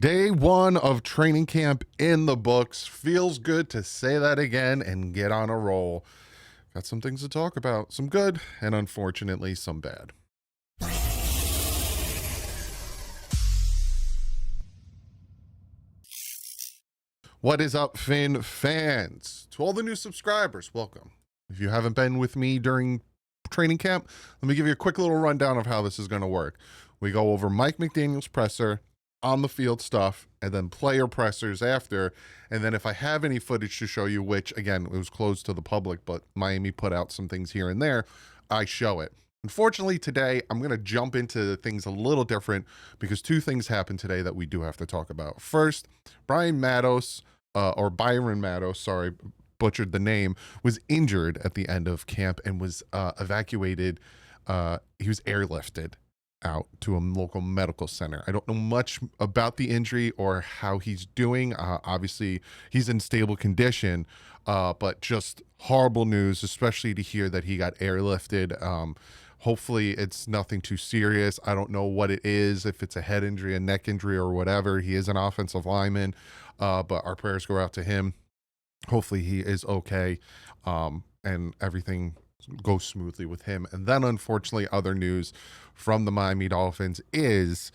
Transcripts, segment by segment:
Day one of training camp in the books. Feels good to say that again and get on a roll. Got some things to talk about, some good and unfortunately some bad. What is up, Finn fans? To all the new subscribers, welcome. If you haven't been with me during training camp, let me give you a quick little rundown of how this is going to work. We go over Mike McDaniel's presser, on the field stuff, and then player pressers after. And then if I have any footage to show you, which again, it was closed to the public, but Miami put out some things here and there, I show it. Unfortunately, today I'm going to jump into things a little different because two things happened today that we do have to talk about. First, Byron Matos, sorry, butchered the name, was injured at the end of camp and was evacuated. He was airlifted out to a local medical center. I don't know much about the injury or how he's doing. Obviously, he's in stable condition, but just horrible news, especially to hear that he got airlifted. Hopefully, it's nothing too serious. I don't know what it is, if it's a head injury, a neck injury, or whatever. He is an offensive lineman, but our prayers go out to him. Hopefully, he is okay, and everything goes smoothly with him. And then, unfortunately, other news from the Miami Dolphins is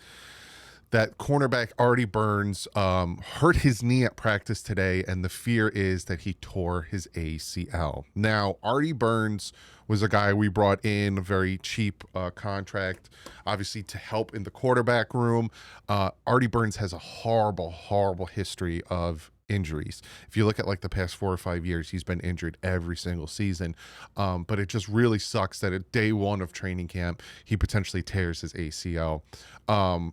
that cornerback Artie Burns hurt his knee at practice today, and the fear is that he tore his ACL. Now, Artie Burns was a guy we brought in, a very cheap contract, obviously to help in the quarterback room. Artie Burns has a horrible, horrible history of injuries. If you look at like the past 4 or 5 years, he's been injured every single season. But it just really sucks that at day one of training camp, he potentially tears his ACL.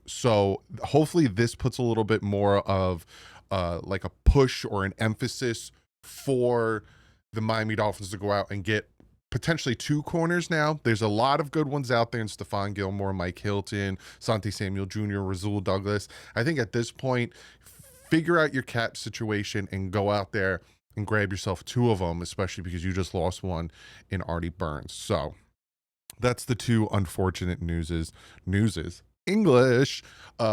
So hopefully this puts a little bit more of like a push or an emphasis for the Miami Dolphins to go out and get potentially 2 corners now. There's a lot of good ones out there in Stephon Gilmore, Mike Hilton, Santi Samuel Jr., Rasul Douglas. I think at this point, figure out your cap situation and go out there and grab yourself 2 of them, especially because you just lost one in Artie Burns. So that's the 2 unfortunate newses. English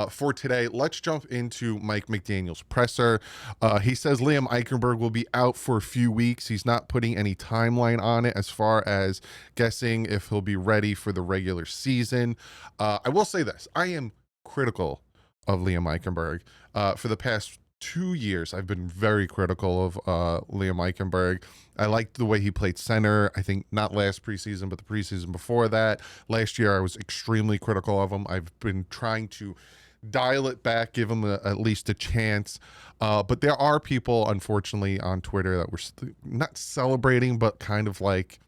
for today. Let's jump into Mike McDaniel's presser. He says Liam Eichenberg will be out for a few weeks. He's not putting any timeline on it as far as guessing if he'll be ready for the regular season. I will say this. I am critical of Liam Eichenberg. For the past 2 years, I've been very critical of Liam Eichenberg. I liked the way he played center. I think not last preseason, but the preseason before that. Last year, I was extremely critical of him. I've been trying to dial it back, give him at least a chance. But there are people, unfortunately, on Twitter that were not celebrating, but kind of like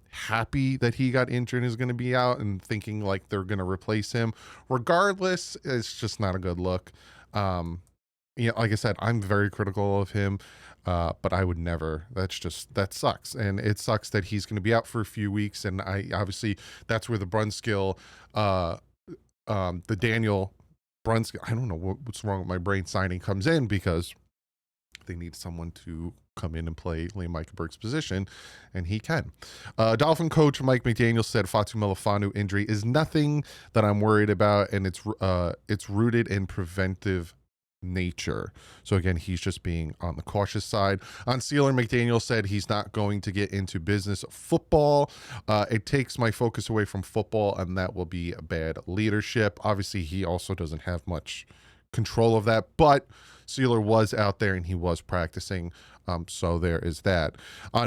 happy that he got injured and is going to be out and thinking like they're going to replace him. Regardless, it's just not a good look. Like I said, I'm very critical of him, but I would never. That sucks. And it sucks that he's going to be out for a few weeks. And obviously that's where the Brunskill, the Daniel Brunskill, I don't know what's wrong with my brain signing comes in, because they need someone to come in and play Liam Eichenberg's position, and he can. Dolphin coach Mike McDaniel said Fatu Melifonwu injury is nothing that I'm worried about, and it's rooted in preventive nature. So again, he's just being on the cautious side. On Sealer, McDaniel said he's not going to get into business football. It takes my focus away from football, and that will be bad leadership. Obviously, he also doesn't have much control of that, but Sealer was out there and he was practicing. So there is that.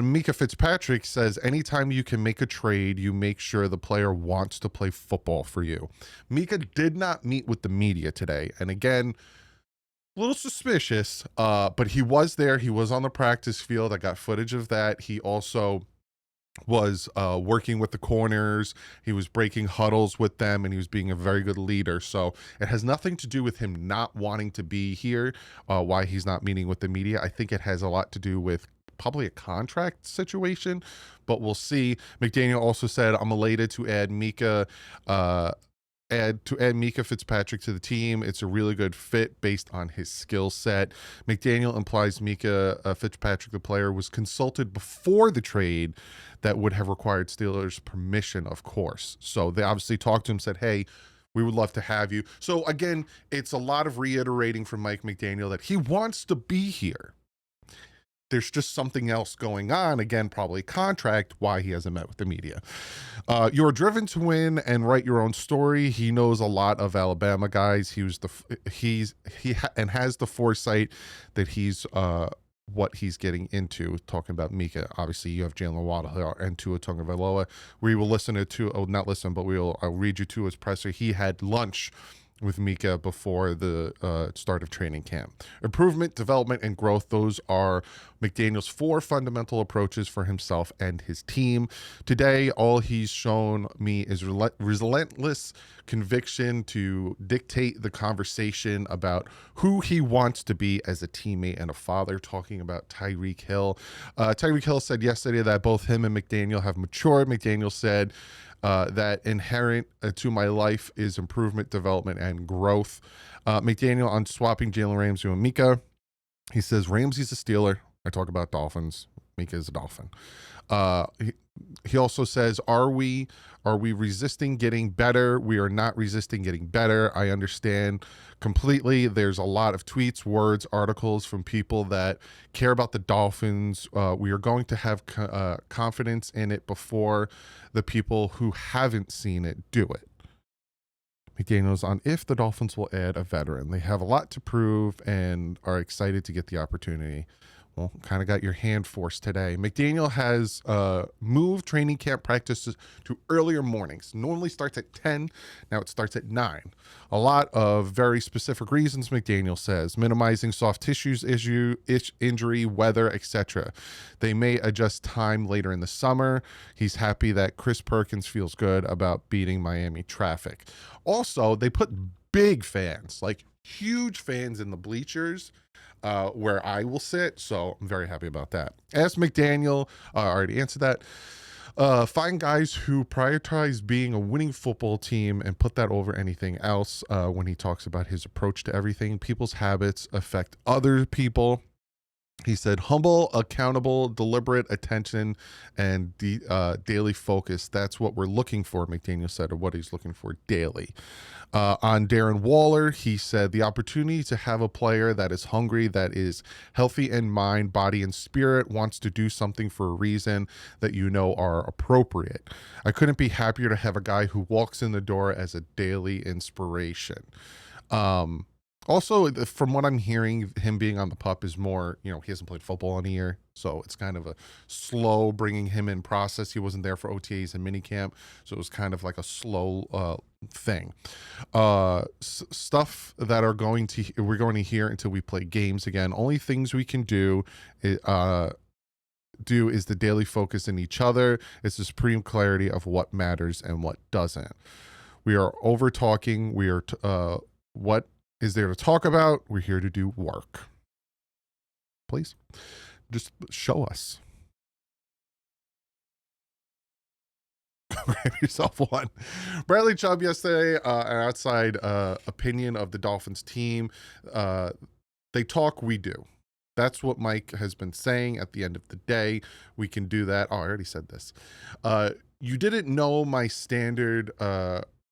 Mika Fitzpatrick says, anytime you can make a trade, you make sure the player wants to play football for you. Mika did not meet with the media today. And again, a little suspicious, but he was there. He was on the practice field. I got footage of that. He also was working with the corners. He was breaking huddles with them, and he was being a very good leader. So it has nothing to do with him not wanting to be here, why he's not meeting with the media. I think it has a lot to do with probably a contract situation, but we'll see. McDaniel also said, I'm elated to add Mika Fitzpatrick to the team. It's a really good fit based on his skill set. McDaniel implies Mika Fitzpatrick, the player, was consulted before the trade that would have required Steelers' permission, of course. So they obviously talked to him, said, hey, We would love to have you. So again, it's a lot of reiterating from Mike McDaniel that he wants to be here. There's just something else going on. Again, probably contract, why he hasn't met with the media. You're driven to win and write your own story. He knows a lot of Alabama guys. He has the foresight that he's what he's getting into. Talking about Mika, obviously you have Jalen Waddle and Tua Tagovailoa. We will listen I'll read you to his presser. He had lunch with Mika before the start of training camp. Improvement, development, and growth, those are McDaniel's 4 fundamental approaches for himself and his team. Today, all he's shown me is relentless conviction to dictate the conversation about who he wants to be as a teammate and a father, talking about Tyreek Hill. Tyreek Hill said yesterday that both him and McDaniel have matured. McDaniel said, that inherent to my life is improvement, development, and growth. McDaniel on swapping Jalen Ramsey and Mika. He says Ramsey's a Steeler. I talk about Dolphins. Mika is a Dolphin. He also says, are we resisting getting better? We are not resisting getting better. I understand completely. There's a lot of tweets, words, articles from people that care about the Dolphins. We are going to have confidence in it before the people who haven't seen it do it. McDaniel's on if the Dolphins will add a veteran. They have a lot to prove and are excited to get the opportunity. Well, kind of got your hand forced today. McDaniel has moved training camp practices to earlier mornings. Normally starts at 10. Now it starts at 9. A lot of very specific reasons, McDaniel says. Minimizing soft tissues injury, weather, etc. They may adjust time later in the summer. He's happy that Chris Perkins feels good about beating Miami traffic. Also, they put big fans, like huge fans in the bleachers, where I will sit. So I'm very happy about that. As McDaniel, I already answered that. Find guys who prioritize being a winning football team and put that over anything else. When he talks about his approach to everything, people's habits affect other people. He said, humble, accountable, deliberate attention, and daily focus. That's what we're looking for, McDaniel said, or what he's looking for daily. On Darren Waller, he said, the opportunity to have a player that is hungry, that is healthy in mind, body, and spirit, wants to do something for a reason that you know are appropriate. I couldn't be happier to have a guy who walks in the door as a daily inspiration. Also, from what I'm hearing, him being on the PUP is more, he hasn't played football in a year. So it's kind of a slow bringing him in process. He wasn't there for OTAs and minicamp. So it was kind of like a slow thing. Stuff that we're going to hear until we play games again. Only things we can do is the daily focus in each other. It's the supreme clarity of what matters and what doesn't. We are over talking. We are, what is there to talk about? We're here to do work. Please, just show us. Grab yourself one. Bradley Chubb yesterday, an outside opinion of the Dolphins team. They talk, we do. That's what Mike has been saying. At the end of the day, we can do that. Oh, I already said this. You didn't know my standard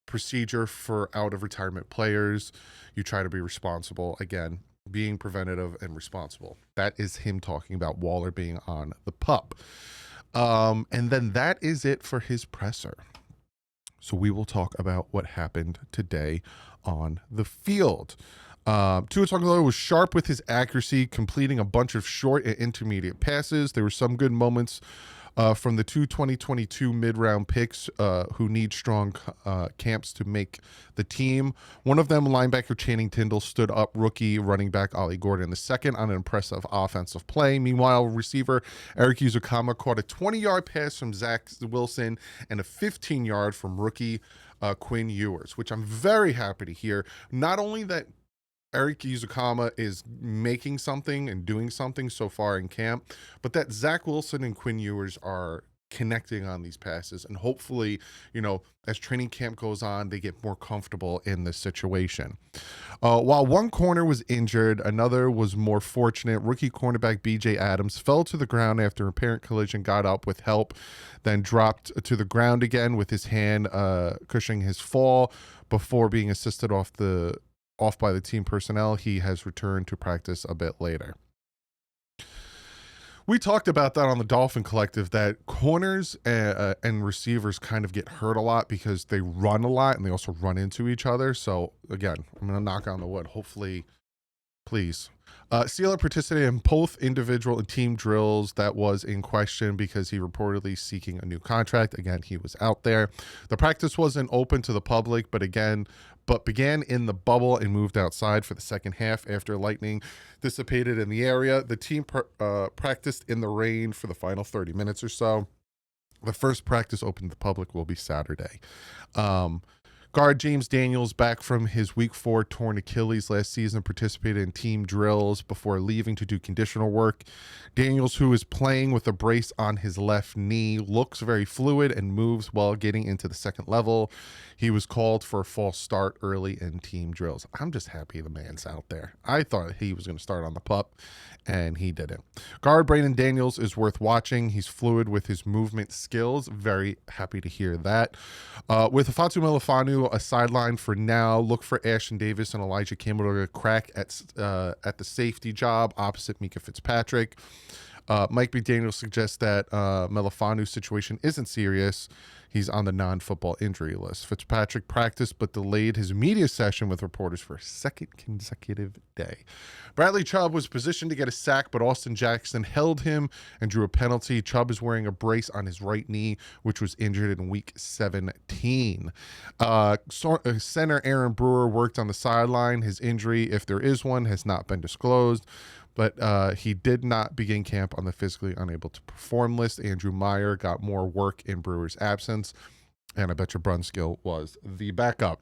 procedure for out of retirement players. You try to be responsible. Again, being preventative and responsible. That is him talking about Waller being on the PUP. And then that is it for his presser. So we will talk about what happened today on the field. Tua Tagovailoa was sharp with his accuracy, completing a bunch of short and intermediate passes. There were some good moments from the 2022 mid-round picks who need strong camps to make the team. One of them, linebacker Channing Tindall, stood up rookie running back Ollie Gordon II on an impressive offensive play. Meanwhile, receiver Eric Uzukama caught a 20-yard pass from Zach Wilson and a 15-yard from rookie Quinn Ewers, which I'm very happy to hear. Not only that Eric Uzukama is making something and doing something so far in camp, but that Zach Wilson and Quinn Ewers are connecting on these passes. And hopefully, as training camp goes on, they get more comfortable in this situation. While one corner was injured, another was more fortunate. Rookie cornerback BJ Adams fell to the ground after an apparent collision, got up with help, then dropped to the ground again with his hand cushioning his fall. before being assisted off by the team personnel. He has returned to practice a bit later. We talked about that on the Dolphin Collective, that corners and receivers kind of get hurt a lot because they run a lot and they also run into each other. So again, I'm going to knock on the wood. Hopefully, please. Sealer participated in both individual and team drills that was in question because he reportedly seeking a new contract. Again, he was out there. The practice wasn't open to the public, but began in the bubble and moved outside for the second half after lightning dissipated in the area. The team practiced in the rain for the final 30 minutes or so. The first practice open to the public will be Saturday. Guard James Daniels, back from his week 4 torn Achilles last season, participated in team drills before leaving to do conditional work. Daniels, who is playing with a brace on his left knee, looks very fluid and moves well getting into the second level. He was called for a false start early in team drills. I'm just happy the man's out there. I thought he was going to start on the pup, and he didn't. Guard Brandon Daniels is worth watching. He's fluid with his movement skills. Very happy to hear that. With Fatu Melifonwu a sideline for now, look for Ashton Davis and Elijah Campbell to crack at the safety job opposite Mika Fitzpatrick. Mike McDaniel suggests that Melifonwu's situation isn't serious. He's on the non-football injury list. Fitzpatrick practiced but delayed his media session with reporters for a second consecutive day. Bradley Chubb was positioned to get a sack, but Austin Jackson held him and drew a penalty. Chubb is wearing a brace on his right knee, which was injured in week 17. Center Aaron Brewer worked on the sideline. His injury, if there is one, has not been disclosed, but he did not begin camp on the physically unable to perform list. Andrew Meyer got more work in Brewer's absence, and I bet you Brunskill was the backup.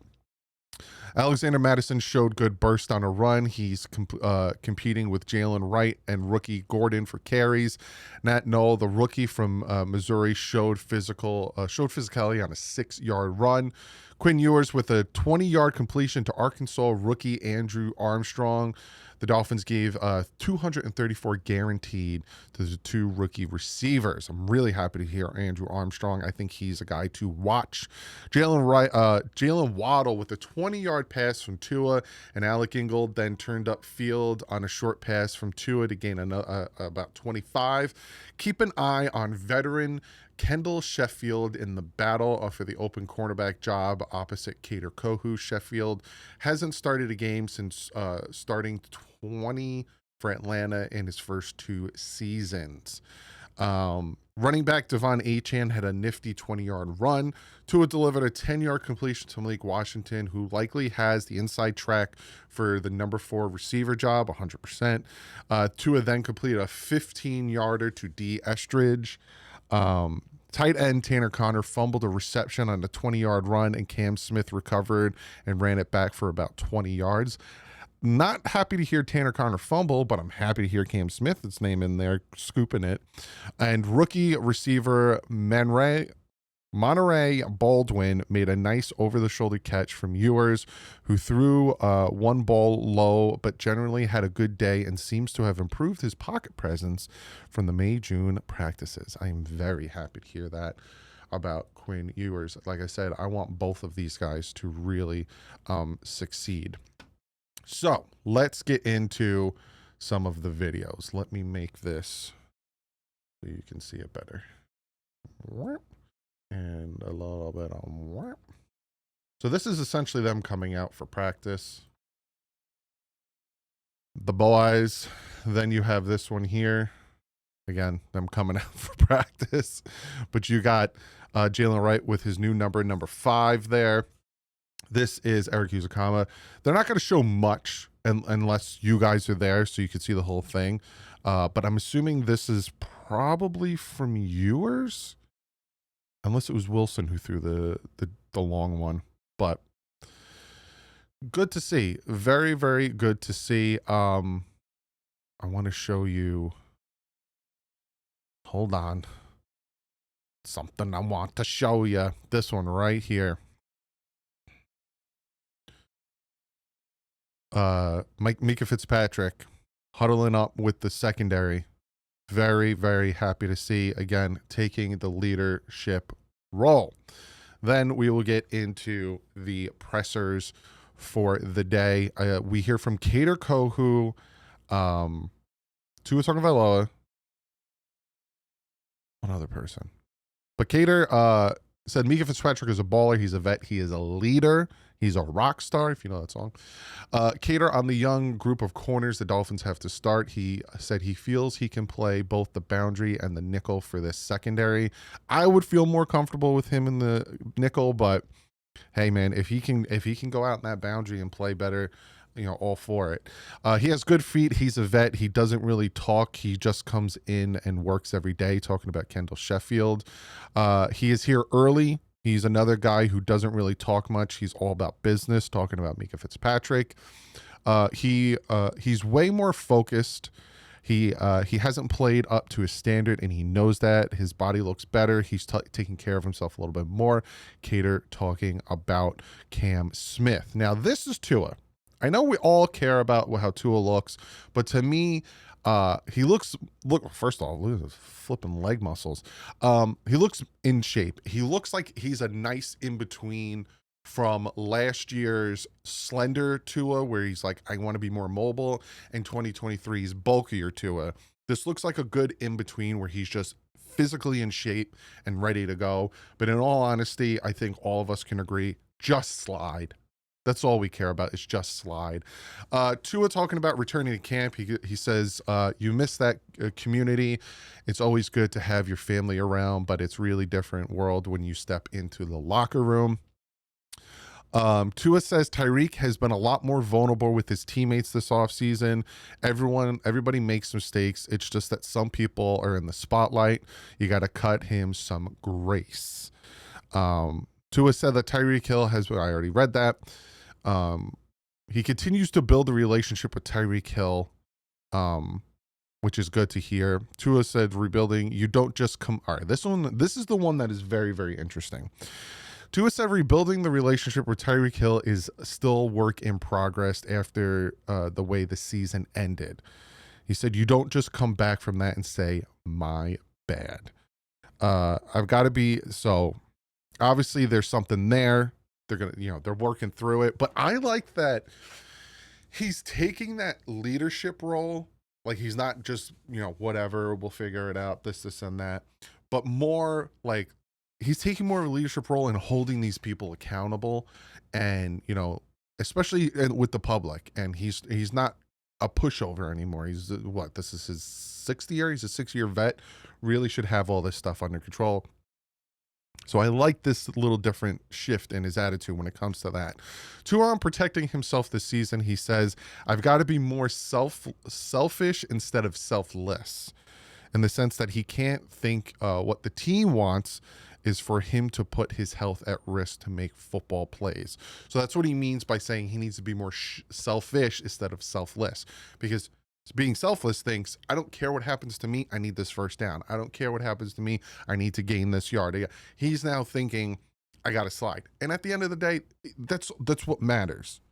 Alexander Madison showed good burst on a run. He's competing with Jalen Wright and rookie Gordon for carries. Nat Noel, the rookie from Missouri, showed physicality on a 6-yard run. Quinn Ewers with a 20-yard completion to Arkansas rookie Andrew Armstrong. The Dolphins gave 234 guaranteed to the 2 rookie receivers. I'm really happy to hear Andrew Armstrong. I think he's a guy to watch. Jalen Waddle with a 20-yard pass from Tua, and Alec Ingold then turned up field on a short pass from Tua to gain about 25. Keep an eye on veteran Kendall Sheffield in the battle for the open cornerback job opposite Cater Kohu. Sheffield hasn't started a game since starting 20 for Atlanta in his first 2 seasons. Running back Devon Achane had a nifty 20-yard run. Tua delivered a 10-yard completion to Malik Washington, who likely has the inside track for the number 4 receiver job, 100%. Tua then completed a 15-yarder to D. Estridge. Tight end Tanner Connor fumbled a reception on a 20-yard run, and Cam Smith recovered and ran it back for about 20 yards. Not happy to hear Tanner Connor fumble, but I'm happy to hear Cam Smith's name in there, scooping it. And rookie receiver Monterey Baldwin made a nice over-the-shoulder catch from Ewers, who threw one ball low, but generally had a good day and seems to have improved his pocket presence from the May-June practices. I am very happy to hear that about Quinn Ewers. Like I said, I want both of these guys to really succeed. So let's get into some of the videos. Let me make this so you can see it better. And a little bit on. So this is essentially them coming out for practice. The boys. Then you have this one here. Again, them coming out for practice. But you got Jalen Wright with his new number 5 there. This is Eric Uzakama. They're not going to show much unless you guys are there so you can see the whole thing. But I'm assuming this is probably from Ewers. Unless it was Wilson who threw the long one. But good to see. Very, very good to see. I want to show you. Hold on. Something I want to show you. This one right here. Mika Fitzpatrick huddling up with the secondary. Very, very happy to see, again, taking the leadership role. Then we will get into the pressers for the day. We hear from Kader Kohu, Tua Tagovailoa, one other person. But Kader said Mika Fitzpatrick is a baller. He's a vet. He is a leader. He's a rock star, if you know that song. Kader, on the young group of corners the Dolphins have to start, he said he feels he can play both the boundary and the nickel for this secondary. I would feel more comfortable with him in the nickel, but hey, man, if he can go out in that boundary and play better, all for it. He has good feet. He's a vet. He doesn't really talk. He just comes in and works every day, talking about Kendall Sheffield. He is here early. He's another guy who doesn't really talk much. He's all about business, talking about Mika Fitzpatrick. He's way more focused. He hasn't played up to his standard, and he knows that. His body looks better. He's taking care of himself a little bit more. Kader talking about Cam Smith. Now, this is Tua. I know we all care about how Tua looks, but to me, he looks, first of all, look at his flipping leg muscles. He looks in shape. He looks like he's a nice in-between from last year's slender Tua, where he's like, I want to be more mobile, and 2023's bulkier Tua. This looks like a good in-between where he's just physically in shape and ready to go. But in all honesty, I think all of us can agree, just slide. That's all we care about, is just slide. Tua talking about returning to camp. He says, you miss that community. It's always good to have your family around, but it's really different world when you step into the locker room. Tua says Tyreek has been a lot more vulnerable with his teammates this offseason. Everybody makes mistakes. It's just that some people are in the spotlight. You got to cut him some grace. Tua said that Tyreek Hill I already read that. He continues to build a relationship with Tyreek Hill, which is good to hear. Tua said rebuilding, you don't just come. All right, this is the one that is very, very interesting. Tua said rebuilding the relationship with Tyreek Hill is still work in progress after the way the season ended. He said, you don't just come back from that and say, my bad. I've got to be, so obviously there's something there. They're working through it, but I like that he's taking that leadership role. Like, he's not just, whatever, we'll figure it out, this and that, but more like he's taking more of a leadership role and holding these people accountable, and, especially with the public. And he's not a pushover anymore. He's this is his 6th year. He's a 6-year vet, really should have all this stuff under control. So I like this little different shift in his attitude when it comes to that. Tua on protecting himself this season, he says, I've got to be more selfish instead of selfless, in the sense that he can't think what the team wants is for him to put his health at risk to make football plays. So that's what he means by saying he needs to be more selfish instead of selfless, because being selfless thinks, I don't care what happens to me. I need this first down. I don't care what happens to me. I need to gain this yard. He's now thinking, I got to slide. And at the end of the day, that's what matters.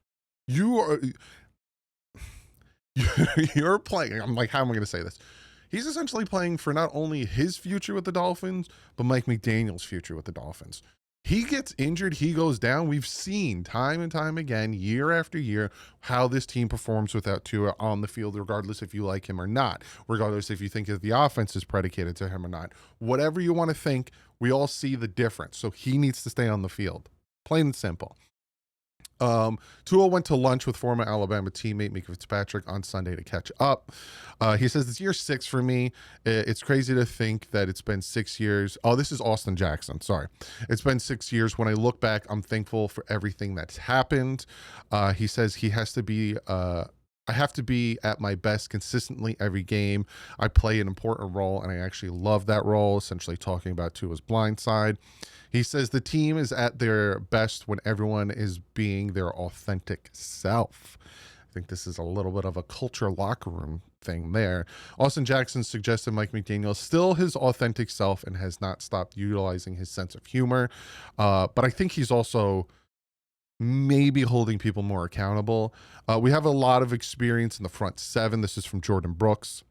You're playing. I'm like, how am I going to say this? He's essentially playing for not only his future with the Dolphins, but Mike McDaniel's future with the Dolphins. He gets injured, he goes down. We've seen time and time again, year after year, how this team performs without Tua on the field, regardless if you like him or not, regardless if you think that the offense is predicated to him or not. Whatever you want to think, we all see the difference. So he needs to stay on the field. Plain and simple. Tua went to lunch with former Alabama teammate Mika Fitzpatrick on Sunday to catch up. He says, it's year 6 for me. It's crazy to think that it's been 6 years. Oh, this is Austin Jackson. Sorry. It's been 6 years. When I look back, I'm thankful for everything that's happened. He says he has to be, I have to be at my best consistently every game. I play an important role, and I actually love that role, essentially talking about Tua's blind side. He says the team is at their best when everyone is being their authentic self. I think this is a little bit of a culture locker room thing there. Austin Jackson suggested Mike McDaniel is still his authentic self and has not stopped utilizing his sense of humor. But I think he's also maybe holding people more accountable. We have a lot of experience in the front 7. This is from Jordan Brooks,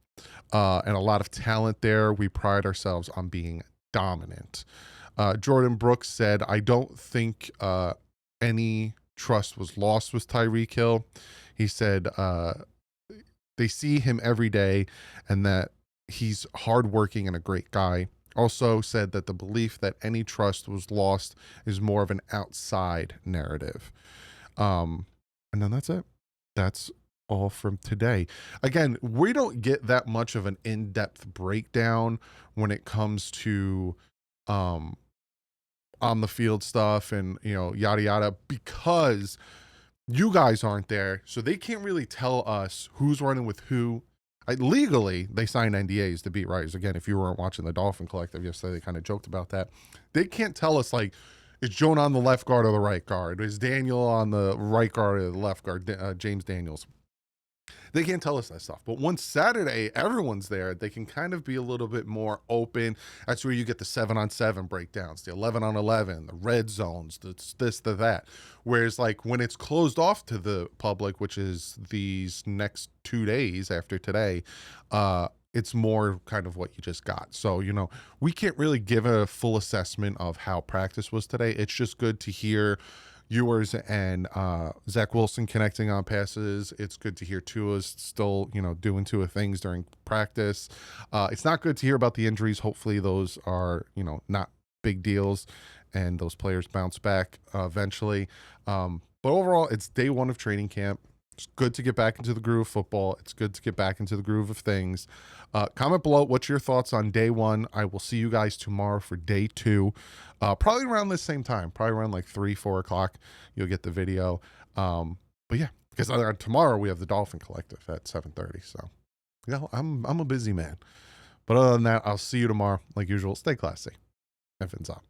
and a lot of talent there. We pride ourselves on being dominant. Jordan Brooks said, I don't think any trust was lost with Tyreek Hill. He said they see him every day and that he's hardworking and a great guy. Also said that the belief that any trust was lost is more of an outside narrative. And then that's it. That's all from today. Again, we don't get that much of an in-depth breakdown when it comes to on the field stuff and, you know, yada yada, because you guys aren't there, so they can't really tell us who's running with who. Legally, they sign NDAs to beat writers. Again, if you weren't watching the Dolphin Collective yesterday, they kind of joked about that. They can't tell us, like, is Jonah on the left guard or the right guard? Is Daniel on the right guard or the left guard? James Daniels. They can't tell us that stuff. But once Saturday, everyone's there, they can kind of be a little bit more open. That's where you get the 7-on-7 breakdowns, the 11-on-11, the red zones, the this, the that. Whereas, like, when it's closed off to the public, which is these next 2 days after today, it's more kind of what you just got. So, you know, we can't really give a full assessment of how practice was today. It's just good to hear Ewers and Zach Wilson connecting on passes. It's good to hear Tua's still, you know, doing Tua things during practice. It's not good to hear about the injuries. Hopefully those are, you know, not big deals and those players bounce back eventually. But overall, it's day one of training camp. It's good to get back into the groove of football. It's good to get back into the groove of things. Comment below what's your thoughts on day one. I will see you guys tomorrow for day two. Probably around the same time, probably around like 3-4 o'clock. You'll get the video. But yeah, because tomorrow we have the Dolphin Collective at 7:30. So yeah, I'm a busy man. But other than that, I'll see you tomorrow like usual. Stay classy. Effins up.